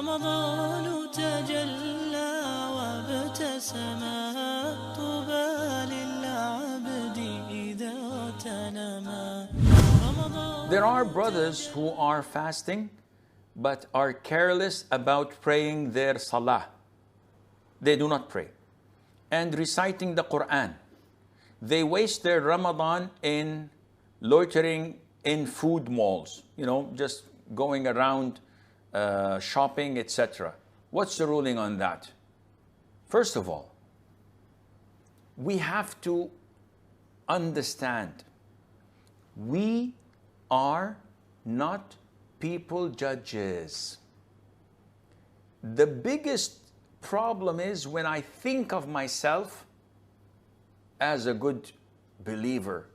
رمضان تجلى وابتسما طوبى للعبد إذا تنما. There are brothers who are fasting but are careless about praying their salah. They do not pray. And reciting the Quran. They waste their Ramadan in loitering in food malls, just going around shopping, etc. What's the ruling on that? First of all, we have to understand we are not people judges. The biggest problem is when I think of myself as a good believer,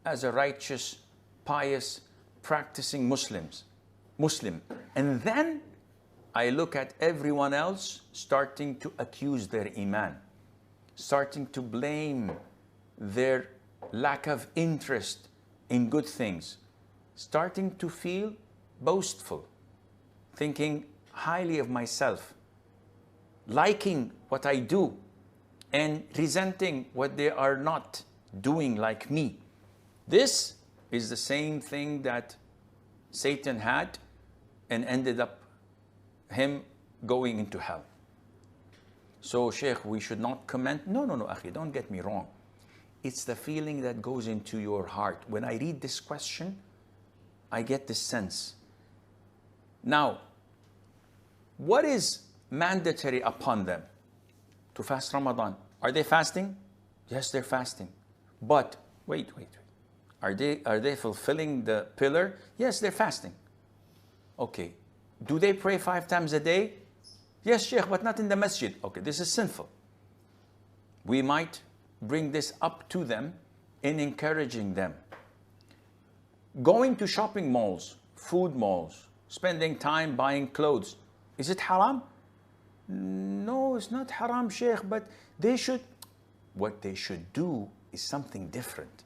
as a righteous, pious, practicing Muslim, and then I look at everyone else starting to accuse their iman, starting to blame their lack of interest in good things, starting to feel boastful, thinking highly of myself, liking what I do, and resenting what they are not doing like me. This is the same thing that Satan had and ended up him going into hell. So, Sheikh, we should not comment. No, Akhi, don't get me wrong. It's the feeling that goes into your heart. When I read this question, I get this sense. Now, what is mandatory upon them? To fast Ramadan. Are they fasting? Yes, they're fasting. But, wait. Are they fulfilling the pillar? Yes, they're fasting. Okay. Do they pray 5 times a day? Yes, Sheikh, but not in the masjid. Okay, this is sinful. We might bring this up to them in encouraging them. Going to shopping malls, food malls, spending time buying clothes, is it haram? No, it's not haram, Sheikh, but what they should do is something different.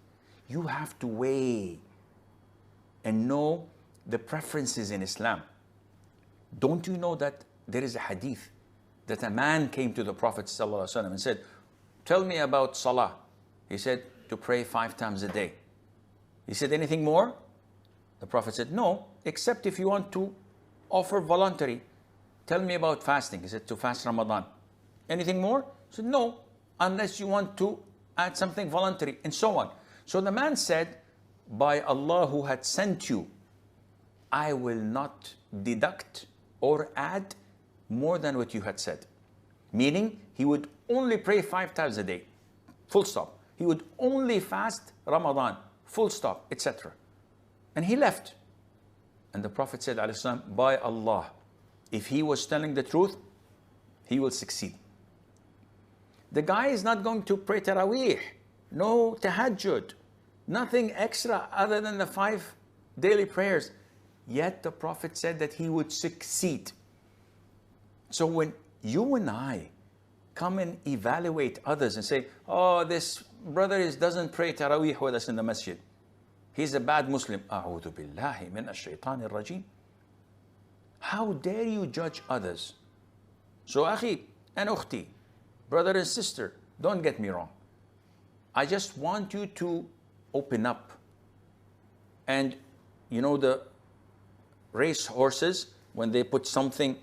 You have to weigh and know the preferences in Islam. Don't you know that there is a hadith that a man came to the Prophet ﷺ and said, tell me about salah. He said, to pray 5 times a day. He said, anything more? The Prophet said, no, except if you want to offer voluntary. Tell me about fasting. He said, to fast Ramadan. Anything more? He said, no, unless you want to add something voluntary, and so on. So the man said, by Allah who had sent you, I will not deduct or add more than what you had said. Meaning, he would only pray 5 times a day, full stop. He would only fast Ramadan, full stop, etc. And he left. And the Prophet said, by Allah, if he was telling the truth, he will succeed. The guy is not going to pray Taraweeh, no tahajjud, nothing extra other than the 5 daily prayers. Yet the Prophet said that he would succeed. So when you and I come and evaluate others and say, oh, this brother doesn't pray Taraweeh with us in the masjid, he's a bad Muslim. A'udhu billahi min ash-shaytanir rajim. How dare you judge others? So, akhi and ukhti, brother and sister, don't get me wrong. I just want you to open up. And the race horses, when they put something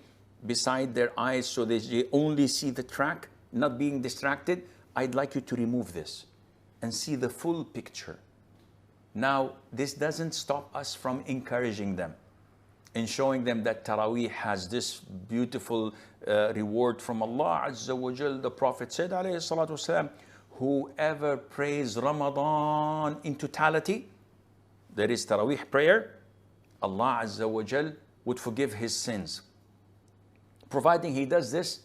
beside their eyes so they only see the track, not being distracted, I'd like you to remove this and see the full picture. Now, this doesn't stop us from encouraging them and showing them that Taraweeh has this beautiful reward from Allah Azza wa Jal. The Prophet said, alayhi salatu wasalam, whoever prays Ramadan in totality, there is Taraweeh prayer, Allah Azza wa Jal would forgive his sins, providing he does this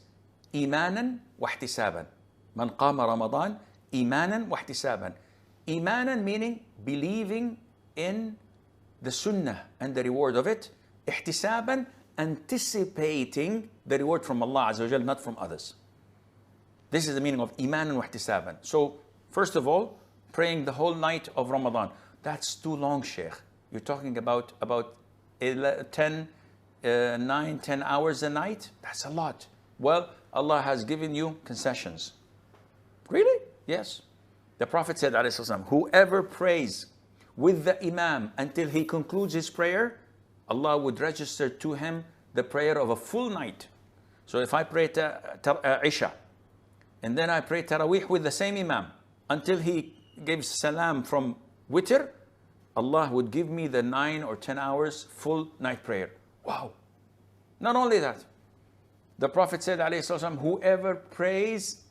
imanan wa ihtisaban. Man qama Ramadan imanan wa ihtisaban. Imanan meaning believing in the sunnah and the reward of it. Ihtisaban, anticipating the reward from Allah Azza wa Jal, not from others. This is the meaning of imanan wa ihtisaban. So, first of all, praying the whole night of Ramadan. That's too long, Sheikh. You're talking about 10, 9, 10 hours a night, that's a lot. Well, Allah has given you concessions. Really? Yes. The Prophet said, ﷺ, whoever prays with the Imam until he concludes his prayer, Allah would register to him the prayer of a full night. So if I pray Isha, and then I pray Taraweeh with the same Imam until he gives salam from witr, Allah would give me the 9 or 10 hours full night prayer. Wow. Not only that, the Prophet said, ﷺ, whoever prays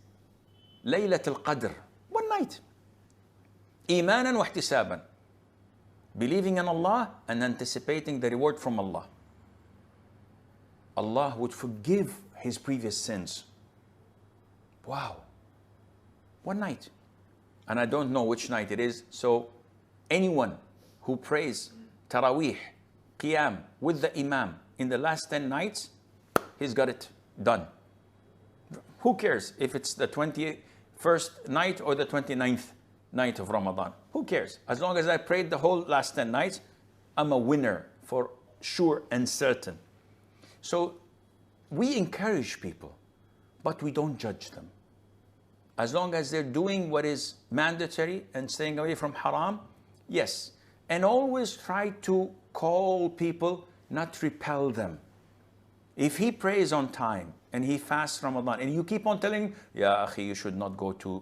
Laylatul Qadr, one night, imanan wa ihtisaban, believing in Allah and anticipating the reward from Allah, Allah would forgive his previous sins. Wow. One night. And I don't know which night it is. So anyone who prays Taraweeh, Qiyam with the Imam in the last 10 nights, he's got it done. Who cares if it's the 21st night or the 29th night of Ramadan? Who cares? As long as I prayed the whole last 10 nights, I'm a winner for sure and certain. So we encourage people, but we don't judge them. As long as they're doing what is mandatory and staying away from haram, yes. And always try to call people, not repel them. If he prays on time and he fasts Ramadan, and you keep on telling him, Ya akhi, you should not go to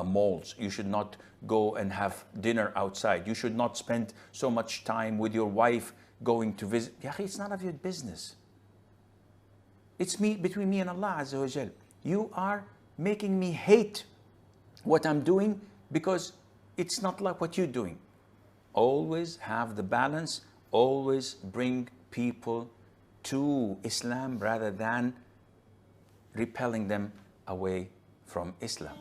malls, you should not go and have dinner outside, you should not spend so much time with your wife going to visit. Ya akhi, it's none of your business. It's between me and Allah Azza wa Jal. You are making me hate what I'm doing because it's not like what you're doing. Always have the balance, always bring people to Islam rather than repelling them away from Islam.